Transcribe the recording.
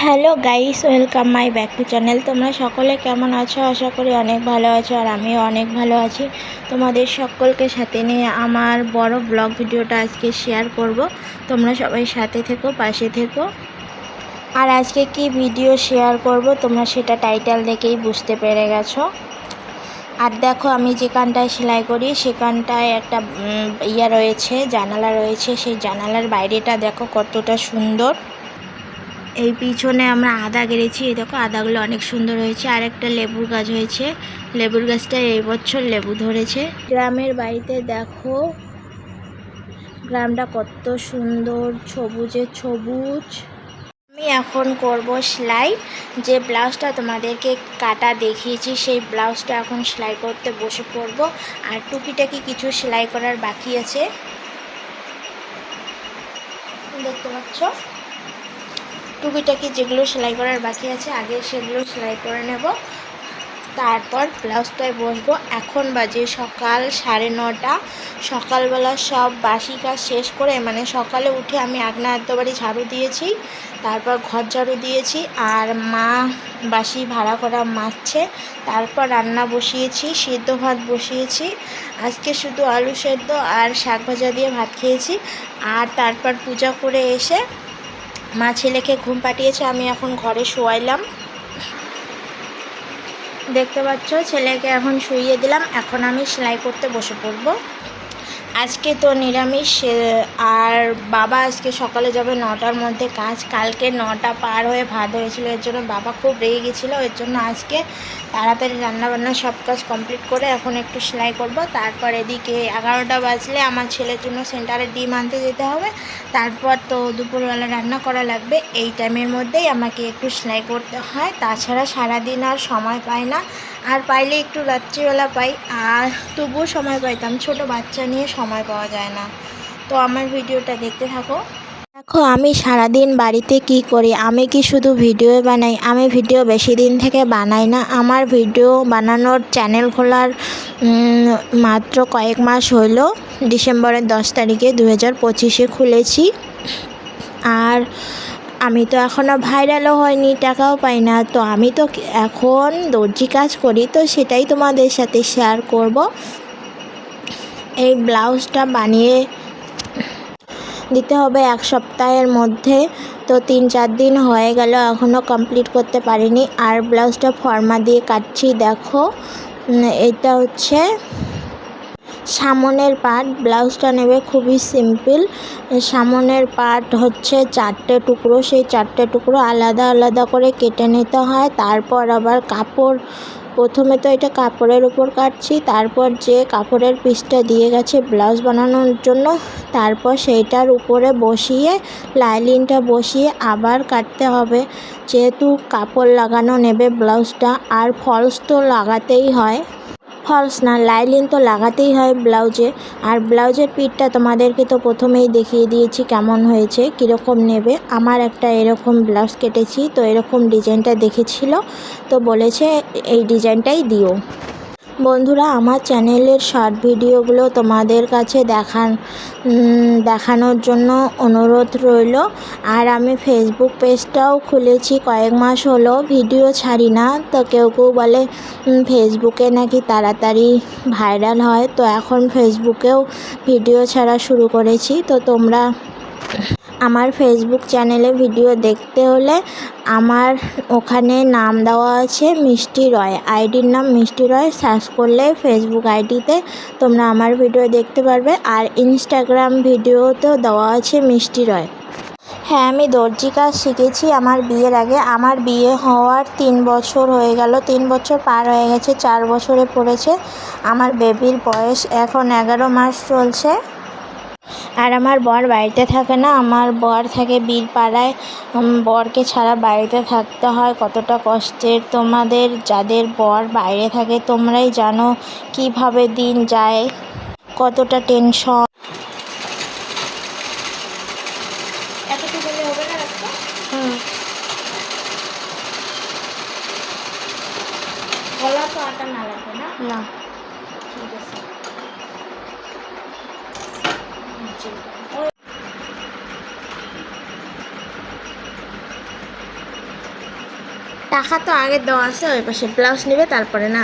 Hello guys, welcome my back to channel. তোমরা সকলে কেমন আছো? আশা করি অনেক ভালো আছো, আর আমিও অনেক ভালো আছি। তোমাদের সকলকে সাথে নিয়ে আমার বড় ব্লগ ভিডিওটা আজকে শেয়ার করব। তোমরা সবাই সাথে থেকো, পাশে থেকো। আর আজকে কি ভিডিও শেয়ার করব তোমরা সেটা টাইটেল দেখেই বুঝতে পেরে গেছো। আর দেখো, আমি যেখানটায় সেলাই করি সেখানটায় একটা রয়েছে, জানালা রয়েছে। সেই জানালার বাইরেটা দেখো কতটা সুন্দর। এই পিছনে আমরা আদা গেড়েছি, এই দেখো আদাগুলো অনেক সুন্দর হয়েছে। আর একটা লেবুর গাছ হয়েছে, লেবুর গাছটা এই বছর লেবু ধরেছে। গ্রামের বাড়িতে দেখো গ্রামটা কত সুন্দর, সবুজে সবুজ। আমি এখন করব সেলাই। যে ব্লাউজটা তোমাদেরকে কাটা দেখিয়েছি সেই ব্লাউজটা এখন সেলাই করতে বসে পড়ব। আর টুকিটাকি কিছু সেলাই করার বাকি আছে, দেখতে পাচ্ছ। টুকিটাকি যেগুলো সেলাই করার বাকি আছে আগে সেগুলো সেলাই করে নেব, তারপর ব্লাউজটায় বসবো। এখন বাজে সকাল 9:30। সকালবেলা সব বাসি কাজ শেষ করে, মানে সকালে উঠে আমি আগনা বাড়ি ঝাড়ু দিয়েছি, তারপর ঘর ঝাড়ু দিয়েছি, আর মা বাসি ভাড়া করা মাজছে। তারপর রান্না বসিয়েছি, সিদ্ধ ভাত বসিয়েছি। আজকে শুধু আলু সেদ্ধ আর শাক ভাজা দিয়ে ভাত খেয়েছি। আর তারপর পূজা করে এসে মা ছেলেকে ঘুম পাঠিয়েছে, আমি এখন ঘরে শোয়াইলাম। দেখতে পাচ্ছ, ছেলেকে এখন শুইয়ে দিলাম। এখন আমি সেলাই করতে বসে পড়ব। আজকে তো নিরামিষ, আর বাবা আজকে সকালে যাবে 9টার মধ্যে কাজ। কালকে 9টা পার হয়ে ভাত হয়েছিল, এর জন্য বাবা খুব রেগে গেছিলো। এর জন্য আজকে তাড়াতাড়ি রান্নাবান্না সব কাজ কমপ্লিট করে এখন একটু সেলাই করব। তারপর এদিকে 11টা বাজলে আমার ছেলের জন্য সেন্টারে ডিম আনতে যেতে হবে। তারপর তো দুপুরবেলা রান্না করা লাগবে। এই টাইমের মধ্যেই আমাকে একটু সেলাই করতে হয়, তাছাড়া সারাদিন আর সময় পাই না। আর পাইলে একটু রাত্রিবেলা পাই, আর তবুও সময় পাইতাম, ছোট বাচ্চা নিয়ে সময় পাওয়া যায় না। তো আমার ভিডিওটা দেখতে থাকো। দেখো, আমি সারাদিন বাড়িতে কি করি। আমি কি শুধু ভিডিও বানাই? আমি ভিডিও বেশি দিন থেকে বানাই না। আমার ভিডিও বানানোর চ্যানেল খোলার মাত্র কয়েক মাস হইল। ডিসেম্বরের 10 তারিখে 2025-এ খুলেছি। আর আমি তো এখনও ভাইরালও হয়নি, টাকাও পাই না। তো আমি তো এখন দর্জি কাজ করি, তো সেটাই তোমাদের সাথে শেয়ার করব। এই ব্লাউজটা বানিয়ে দিতে হবে 1 সপ্তাহের মধ্যে। তো 3-4 দিন হয়ে গেল, এখনও কমপ্লিট করতে পারিনি। আর ব্লাউজটা ফর্মা দিয়ে কাটছি। দেখো, এটা হচ্ছে সামনের পার্ট। ব্লাউজটা নেবে খুবই সিম্পল। সামনের পার্ট হচ্ছে 4টে টুকরো, সেই 4টে টুকরো আলাদা আলাদা করে কেটে নিতে হয়। তারপর আবার কাপড়, প্রথমে তো এটা কাপড়ের উপর কাটছি, তারপর যে কাপড়ের পিসটা দিয়ে গেছে ব্লাউজ বানানোর জন্য, তারপর সেইটার উপরে বসিয়ে লাইনিংটা বসিয়ে আবার কাটতে হবে। যেহেতু কাপড় লাগানো নেবে ব্লাউজটা, আর ফলস তো লাগাতেই হয়, ফলস না লাইনিং তো লাগাতেই হয় ব্লাউজে। আর ব্লাউজের পিঠটা তোমাদেরকে তো প্রথমেই দেখিয়ে দিয়েছি কেমন হয়েছে, কীরকম নেবে। আমার একটা এরকম ব্লাউজ কেটেছি, তো এরকম ডিজাইনটা দেখেছিল, তো বলেছে এই ডিজাইনটাই দিও। বন্ধুরা, আমার চ্যানেলের শর্ট ভিডিওগুলো তোমাদের কাছে দেখানোর জন্য অনুরোধ রইল। আর আমি ফেসবুক পেজটাও খুলেছি, কয়েক মাস হলো ভিডিও ছাড়ি না। তো কেউ কেউ বলে ফেসবুকে নাকি তাড়াতাড়ি ভাইরাল হয়, তো এখন ফেসবুকেও ভিডিও ছাড়া শুরু করেছি। তো তোমরা আমার ফেসবুক চ্যানেলে ভিডিও দেখতে হলে আমার ওখানে নাম দেওয়া আছে মিষ্টি রয়, আইডির নাম মিষ্টি রয়। সার্চ করলে ফেসবুক আইডিতে তোমরা আমার ভিডিও দেখতে পারবে। আর ইনস্টাগ্রাম ভিডিওতেও দেওয়া আছে মিষ্টি রয়। হ্যাঁ, আমি দর্জি কাজ শিখেছি আমার বিয়ের আগে। আমার বিয়ে হওয়ার 3 বছর হয়ে গেল, 3 বছর পার হয়ে গেছে, 4 বছরে পড়েছে। আমার বেবির বয়স এখন 11 মাস চলছে। আর আমার বর বাড়িতে থাকে না, আমার বর থাকে বীরপাড়ায়। বরকে ছাড়া বাড়িতে থাকতে হয় কতটা কষ্টের। তোমাদের যাদের বর বাইরে থাকে তোমরাই জানো কিভাবে দিন যায়, কতটা টেনশন। এতটুকু হবে না, গলা তো আটা না লাগবে না, না ঠিক আছে। টাকা তো আগে দেওয়া আছে, ওই পাশে ব্লাউজ নেবে তারপরে না।